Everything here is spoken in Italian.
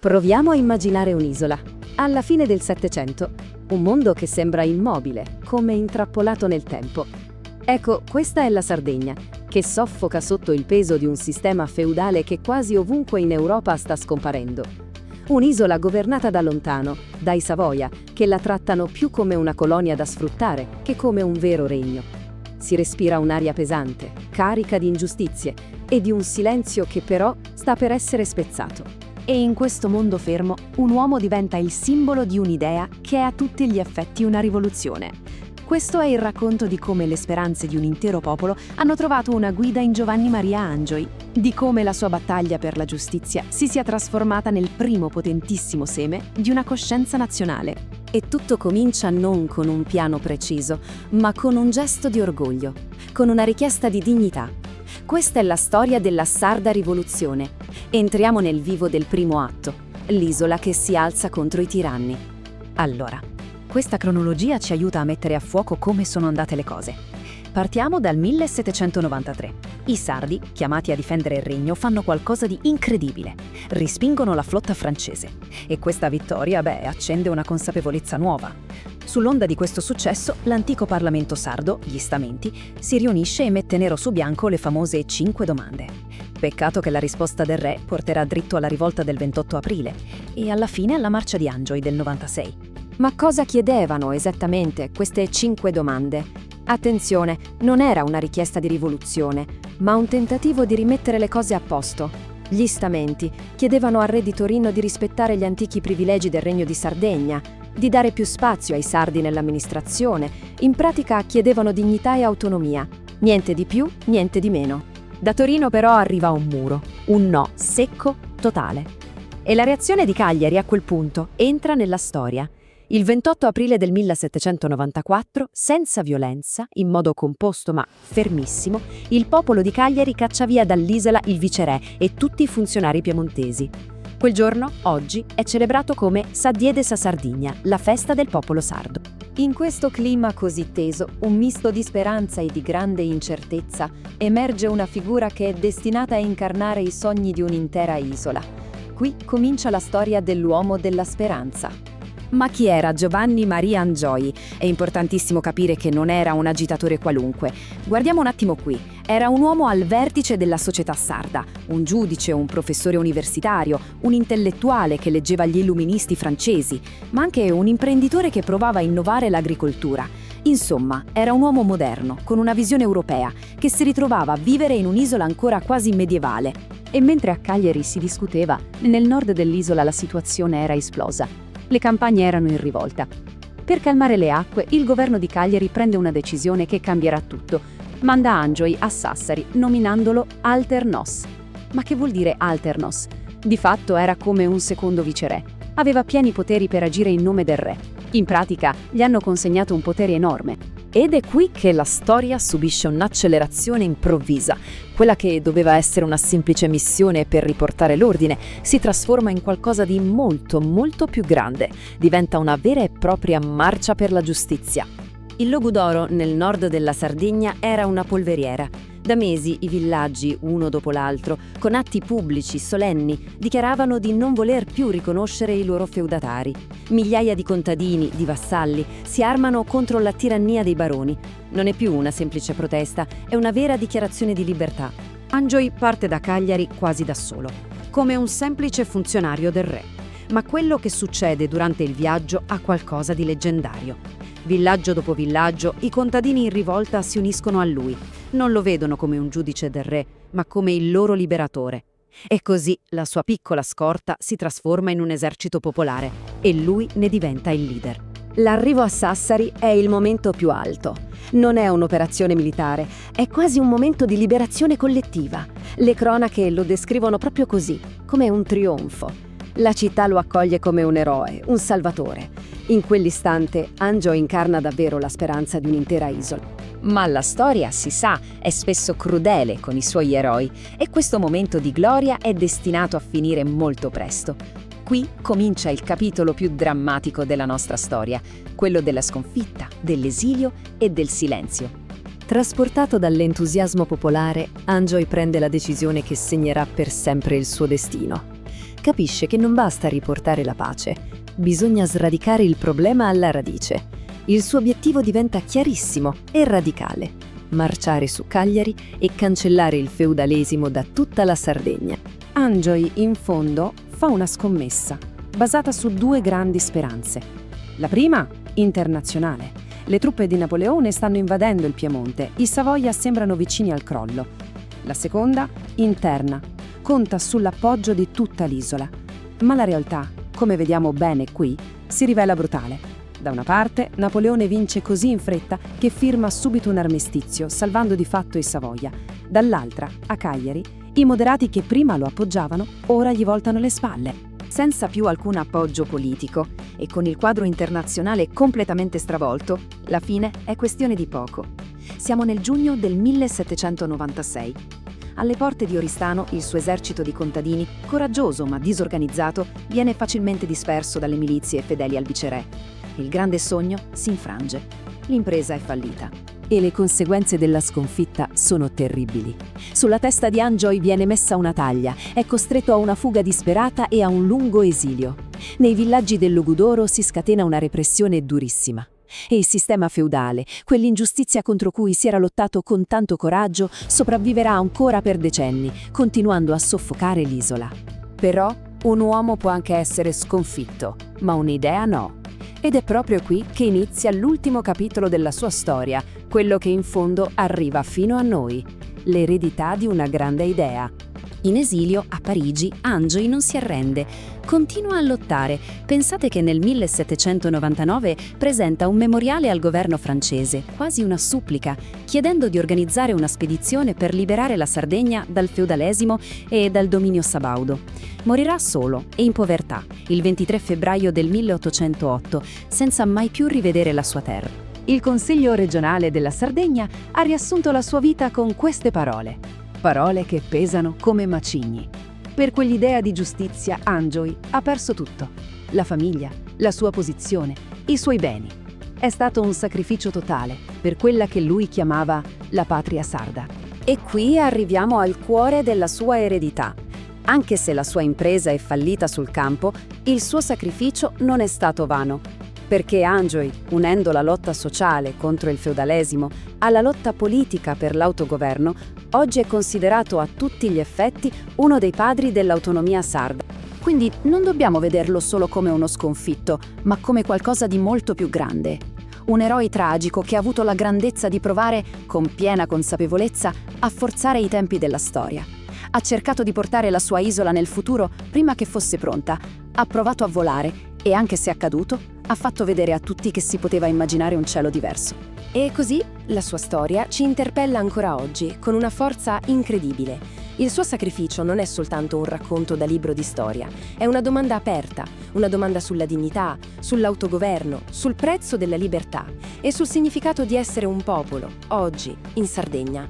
Proviamo a immaginare un'isola. Alla fine del Settecento, un mondo che sembra immobile, come intrappolato nel tempo. Ecco, questa è la Sardegna, che soffoca sotto il peso di un sistema feudale che quasi ovunque in Europa sta scomparendo. Un'isola governata da lontano, dai Savoia, che la trattano più come una colonia da sfruttare che come un vero regno. Si respira un'aria pesante, carica di ingiustizie e di un silenzio che però sta per essere spezzato. E in questo mondo fermo, un uomo diventa il simbolo di un'idea che è a tutti gli effetti una rivoluzione. Questo è il racconto di come le speranze di un intero popolo hanno trovato una guida in Giovanni Maria Angioi, di come la sua battaglia per la giustizia si sia trasformata nel primo potentissimo seme di una coscienza nazionale. E tutto comincia non con un piano preciso, ma con un gesto di orgoglio, con una richiesta di dignità. Questa è la storia della sarda rivoluzione. Entriamo nel vivo del primo atto, l'isola che si alza contro i tiranni. Allora, questa cronologia ci aiuta a mettere a fuoco come sono andate le cose. Partiamo dal 1793. I sardi, chiamati a difendere il regno, fanno qualcosa di incredibile. Rispingono la flotta francese. E questa vittoria, accende una consapevolezza nuova. Sull'onda di questo successo, l'antico Parlamento sardo, gli Stamenti, si riunisce e mette nero su bianco le famose 5 domande. Peccato che la risposta del re porterà dritto alla rivolta del 28 aprile e alla fine alla marcia di Angioi del 96. Ma cosa chiedevano esattamente queste 5 domande? Attenzione, non era una richiesta di rivoluzione, ma un tentativo di rimettere le cose a posto. Gli Stamenti chiedevano al re di Torino di rispettare gli antichi privilegi del Regno di Sardegna, di dare più spazio ai sardi nell'amministrazione. In pratica chiedevano dignità e autonomia. Niente di più, niente di meno. Da Torino però arriva un muro, un no secco, totale. E la reazione di Cagliari a quel punto entra nella storia. Il 28 aprile del 1794, senza violenza, in modo composto ma fermissimo, il popolo di Cagliari caccia via dall'isola il viceré e tutti i funzionari piemontesi. Quel giorno, oggi, è celebrato come Sa Diede Sa Sardigna, la festa del popolo sardo. In questo clima così teso, un misto di speranza e di grande incertezza, emerge una figura che è destinata a incarnare i sogni di un'intera isola. Qui comincia la storia dell'uomo della speranza. Ma chi era Giovanni Maria Angioi? È importantissimo capire che non era un agitatore qualunque. Guardiamo un attimo qui. Era un uomo al vertice della società sarda, un giudice, un professore universitario, un intellettuale che leggeva gli illuministi francesi, ma anche un imprenditore che provava a innovare l'agricoltura. Insomma, era un uomo moderno, con una visione europea, che si ritrovava a vivere in un'isola ancora quasi medievale. E mentre a Cagliari si discuteva, nel nord dell'isola la situazione era esplosa. Le campagne erano in rivolta. Per calmare le acque, il governo di Cagliari prende una decisione che cambierà tutto. Manda Angioi a Sassari, nominandolo Alternos. Ma che vuol dire Alternos? Di fatto era come un secondo viceré. Aveva pieni poteri per agire in nome del re. In pratica, gli hanno consegnato un potere enorme. Ed è qui che la storia subisce un'accelerazione improvvisa. Quella che doveva essere una semplice missione per riportare l'ordine si trasforma in qualcosa di molto, molto più grande. Diventa una vera e propria marcia per la giustizia. Il Logudoro, nel nord della Sardegna, era una polveriera. Da mesi i villaggi, uno dopo l'altro, con atti pubblici solenni, dichiaravano di non voler più riconoscere i loro feudatari. Migliaia di contadini, di vassalli, si armano contro la tirannia dei baroni. Non è più una semplice protesta, è una vera dichiarazione di libertà. Angioi parte da Cagliari quasi da solo, come un semplice funzionario del re. Ma quello che succede durante il viaggio ha qualcosa di leggendario. Villaggio dopo villaggio, i contadini in rivolta si uniscono a lui. Non lo vedono come un giudice del re, ma come il loro liberatore. E così la sua piccola scorta si trasforma in un esercito popolare e lui ne diventa il leader. L'arrivo a Sassari è il momento più alto. Non è un'operazione militare, è quasi un momento di liberazione collettiva. Le cronache lo descrivono proprio così, come un trionfo. La città lo accoglie come un eroe, un salvatore. In quell'istante Angioi incarna davvero la speranza di un'intera isola. Ma la storia, si sa, è spesso crudele con i suoi eroi e questo momento di gloria è destinato a finire molto presto. Qui comincia il capitolo più drammatico della nostra storia, quello della sconfitta, dell'esilio e del silenzio. Trasportato dall'entusiasmo popolare, Angioi prende la decisione che segnerà per sempre il suo destino. capisce che non basta riportare la pace, bisogna sradicare il problema alla radice. Il suo obiettivo diventa chiarissimo e radicale: marciare su Cagliari e cancellare il feudalesimo da tutta la Sardegna. Angioy, in fondo, fa una scommessa, basata su due grandi speranze. La prima, internazionale. Le truppe di Napoleone stanno invadendo il Piemonte, i Savoia sembrano vicini al crollo. La seconda, interna. Conta sull'appoggio di tutta l'isola. Ma la realtà, come vediamo bene qui, si rivela brutale. Da una parte, Napoleone vince così in fretta che firma subito un armistizio, salvando di fatto i Savoia. Dall'altra, a Cagliari, i moderati che prima lo appoggiavano, ora gli voltano le spalle. Senza più alcun appoggio politico e con il quadro internazionale completamente stravolto, la fine è questione di poco. Siamo nel giugno del 1796. Alle porte di Oristano il suo esercito di contadini, coraggioso ma disorganizzato, viene facilmente disperso dalle milizie fedeli al viceré. Il grande sogno si infrange. L'impresa è fallita. E le conseguenze della sconfitta sono terribili. Sulla testa di Angioy viene messa una taglia, è costretto a una fuga disperata e a un lungo esilio. Nei villaggi del Logudoro si scatena una repressione durissima. E il sistema feudale, quell'ingiustizia contro cui si era lottato con tanto coraggio, sopravviverà ancora per decenni, continuando a soffocare l'isola. Però un uomo può anche essere sconfitto, ma un'idea no. Ed è proprio qui che inizia l'ultimo capitolo della sua storia, quello che in fondo arriva fino a noi, l'eredità di una grande idea. In esilio, a Parigi, Angioy non si arrende, continua a lottare. Pensate che nel 1799 presenta un memoriale al governo francese, quasi una supplica, chiedendo di organizzare una spedizione per liberare la Sardegna dal feudalesimo e dal dominio sabaudo. Morirà solo e in povertà il 23 febbraio del 1808, senza mai più rivedere la sua terra. Il Consiglio regionale della Sardegna ha riassunto la sua vita con queste parole. Parole che pesano come macigni. Per quell'idea di giustizia, Angioy ha perso tutto. La famiglia, la sua posizione, i suoi beni. È stato un sacrificio totale per quella che lui chiamava la patria sarda. E qui arriviamo al cuore della sua eredità. Anche se la sua impresa è fallita sul campo, il suo sacrificio non è stato vano. Perché Angioy, unendo la lotta sociale contro il feudalesimo alla lotta politica per l'autogoverno, oggi è considerato a tutti gli effetti uno dei padri dell'autonomia sarda. Quindi non dobbiamo vederlo solo come uno sconfitto, ma come qualcosa di molto più grande. Un eroe tragico che ha avuto la grandezza di provare, con piena consapevolezza, a forzare i tempi della storia. Ha cercato di portare la sua isola nel futuro prima che fosse pronta, ha provato a volare e, anche se è accaduto, ha fatto vedere a tutti che si poteva immaginare un cielo diverso. E così la sua storia ci interpella ancora oggi, con una forza incredibile. Il suo sacrificio non è soltanto un racconto da libro di storia, è una domanda aperta, una domanda sulla dignità, sull'autogoverno, sul prezzo della libertà e sul significato di essere un popolo, oggi, in Sardegna.